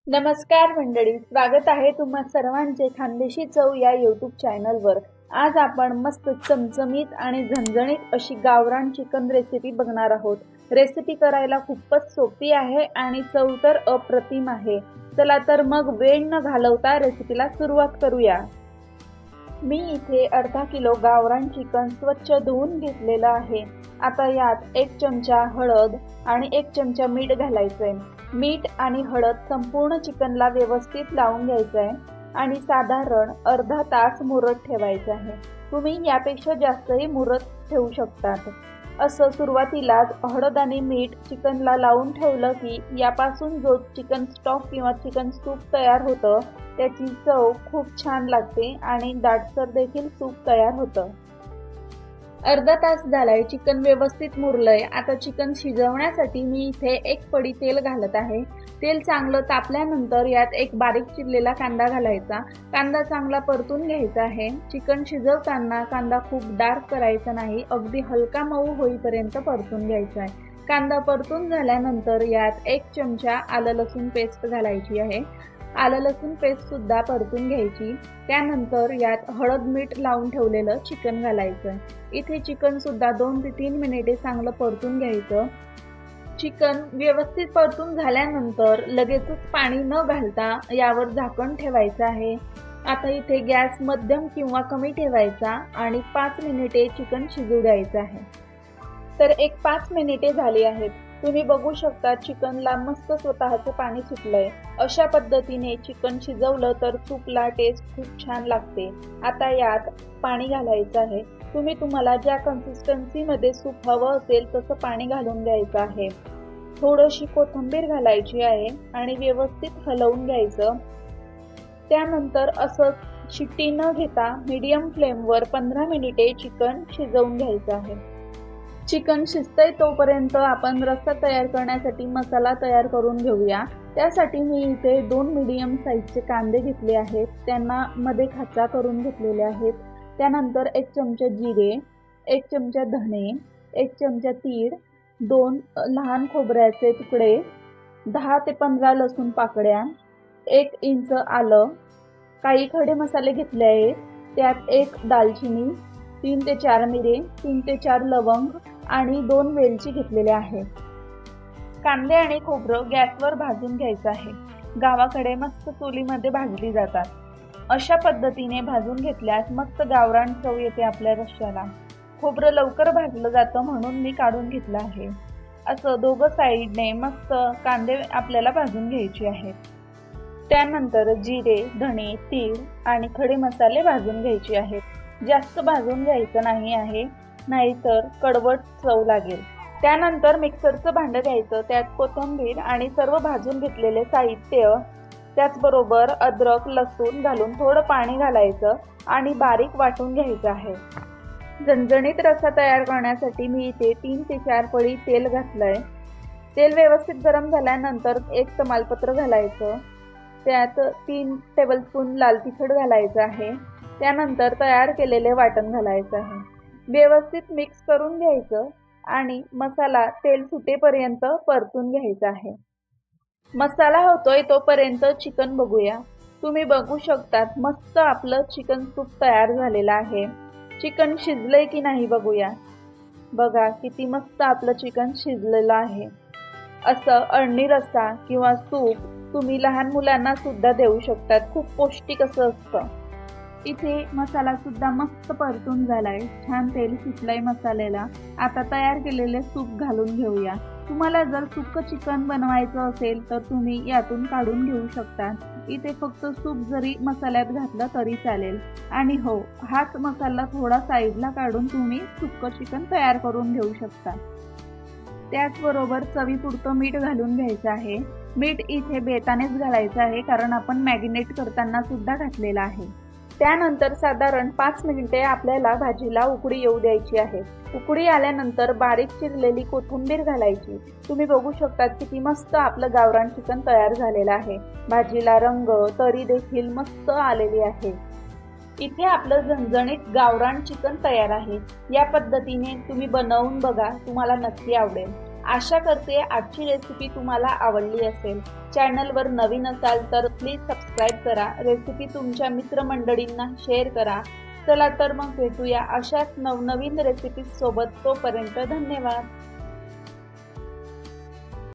नमस्कार मंडळी, स्वागत आहे तुम्हा सर्वांचे खानदेशी चव या यूट्यूब चॅनलवर। आज आपण मस्त चमचमीत आणि झणझणीत अशी गावरान चिकन रेसिपी बघणार आहोत। रेसिपी करायला खूपच सोपी आहे आणि चव तर अप्रतिम आहे। चला तर मग वेळ न घालवता रेसिपीला सुरुवात करूया। मी इथे अर्धा किलो गावरान चिकन स्वच्छ धुवून घेतलेलं आहे। आता यात 1 चमचा हळद आणि 1 चमचा मीठ घालायचंय। मीठ आणि हळद संपूर्ण चिकनला व्यवस्थित लावून घ्यायचं आहे आणि साधारण अर्धा तास मुरत ठेवायचं आहे। तुम्ही यापेक्षा जास्तही मुरत ठेवू शकतात। असं सुरुवातीलाच हळद आणि मीठ चिकनला लावून ठेवलं की यापासून जो चिकन स्टॉक किंवा चिकन सूप तयार होतं त्याची चव खूप छान लागते आणि दाटसर देखील सूप तयार होतं। अर्धा तास झालाय, चिकन व्यवस्थित मुरलंय। आता चिकन शिजवण्यासाठी मी इथे 1 पडी तेल घालत आहे। तेल चांगलं तापल्यानंतर यात एक बारीक चिरलेला कांदा घालायचा। कांदा चांगला परतून घ्यायचा आहे। चिकन शिजवताना कांदा खूप डार्क करायचा नाही, अगदी हलका मऊ होईपर्यंत परतून घ्यायचा आहे। कांदा परतून झाल्यानंतर यात 1 चमचा आलं लसूण पेस्ट घालायची आहे। आलं लसूण पेस्ट सुद्धा परतून घ्यायची। त्यानंतर यात हळद मीठ लावून ठेवलेलं चिकन घालायचं। इथे चिकन सुद्धा 2 ते 3 मिनिटे चांगलं परतून घ्यायचं। चिकन व्यवस्थित परतून झाल्यानंतर लगेचच पाणी न घालता यावर झाकण ठेवायचं आहे। आता इथे गॅस मध्यम किंवा कमी ठेवायचा आणि 5 मिनिटे चिकन शिजू द्यायचं आहे। तर 5 मिनिटे झाली आहेत। तुम्ही बघू शकता चिकनला मस्त स्वतःचं पाणी सुटलंय। अशा पद्धतीने चिकन शिजवलं तर सूपला टेस्ट खूप छान लागते। आता यात पाणी घालायचं आहे। तुम्हाला ज्या कन्सिस्टन्सीमध्ये सूप हवं असेल तसं पाणी घालून द्यायचं आहे। थोडीशी कोथिंबीर घालायची आहे आणि व्यवस्थित हलवून घ्यायचं। त्यानंतर असं शिट्टी न घेता मीडियम फ्लेमवर 15 मिनिटे चिकन शिजवून घ्यायचं आहे। चिकन शिजतंय तोपर्यंत आपण रस्सा तयार करण्यासाठी मसाला तयार करून घेऊया। त्यासाठी मी इथे 2 मीडियम साईजचे कांदे घेतले आहेत, त्यांना मध्ये खाचा करून घेतलेले आहेत। त्यानंतर 1 चमचा जिरे, 1 चमचा धणे, 1 चमचा तीळ, 2 लहान खोबऱ्याचे तुकडे, 10 ते 15 लसूण पाकळ्या, 1 इंच आलं, काही खडे मसाले घेतले आहेत, त्यात 1 दालचिनी, 3 ते 4 मिरे, 3 ते 4 लवंग आणि 2 वेलची घेतलेल्या आहेत। कांदे आणि खोबरं गॅसवर भाजून घ्यायचं आहे। गावाकडे मस्त चुलीमध्ये भाजली जातात। अशा पद्धतीने भाजून घेतल्यास मस्त गावरान चव येते आपल्या रश्श्याला। खोबरं लवकर भाजलं जातं म्हणून मी काढून घेतलं आहे। असं दोघं साईडने मस्त कांदे आपल्याला भाजून घ्यायचे आहेत। त्यानंतर जिरे, धणे, तीळ आणि खडे मसाले भाजून घ्यायचे आहेत। जास्त भाजून घ्यायचं नाही आहे, नाहीतर कडवट चव लागेल। त्यानंतर मिक्सरचं भांडं घ्यायचं, त्यात कोथिंबीर आणि सर्व भाजून घेतलेले साहित्य, त्याचबरोबर अद्रक लसूण घालून थोडं पाणी घालायचं आणि बारीक वाटून घ्यायचं आहे। झणझणीत रस्सा तयार करण्यासाठी मी इथे 3 ते 4 पळी तेल घातलंय। तेल व्यवस्थित गरम झाल्यानंतर 1 तमालपत्र घालायचं, त्यात 3 टेबलस्पून लाल तिखट घालायचं आहे। त्यानंतर तयार केलेले वाटण घालायचं आहे। व्यवस्थित मिक्स करून घ्यायचं आणि मसाला तेल सुटेपर्यंत परतून घ्यायचा आहे। मसाला होतोय तोपर्यंत चिकन बघूया। तुम्ही बघू शकतात मस्त आपलं चिकन सूप तयार झालेलं आहे। चिकन शिजलंय की नाही बघूया। बघा किती मस्त आपलं चिकन शिजलेलं आहे। असं अळणी रस्सा किंवा सूप तुम्ही लहान मुलांना सुद्धा देऊ शकतात, खूप पौष्टिक असं असतं। इथे मसाला सुद्धा मस्त परतून झालाय, छान तेल सुटलंय मसाल्याला। आता तयार केलेले सूप घालून घेऊया। तुम्हाला जर सुक्क चिकन बनवायचं असेल तर तुम्ही यातून काढून घेऊ शकता। इथे फक्त सूप जरी मसाल्यात घातलं तरी चालेल। आणि हो, हाच मसाला थोडा साईडला काढून तुम्ही सुक्क चिकन तयार करून घेऊ शकता। त्याचबरोबर चवीपुरतं मीठ घालून घ्यायचं आहे। मीठ इथे बेतानेच घालायचं आहे, कारण आपण मॅरिनेट करताना सुद्धा घातलेलं आहे। त्यानंतर साधारण 5 मिनिटे आपल्याला भाजीला उकळी येऊ द्यायची आहे। उकळी आल्यानंतर बारीक चिरलेली कोथिंबीर घालायची। तुम्ही बघू शकता किती मस्त आपलं गावरान चिकन तयार झालेलं आहे। भाजीला रंग, तरी देखील मस्त आलेली आहे। इथे आपलं झणझणीत गावरान चिकन तयार आहे। या पद्धतीने तुम्ही बनवून बघा, तुम्हाला नक्की आवडेल। आशा करते आजची रेसिपी तुम्हाला आवडली असेल। चॅनलवर नवीन असाल तर प्लीज सबस्क्राईब करा, रेसिपी तुमच्या मित्रमंडळींना शेअर करा। चला तर मग भेटूया अशाच नवनवीन रेसिपीज सोबत, तोपर्यंत धन्यवाद।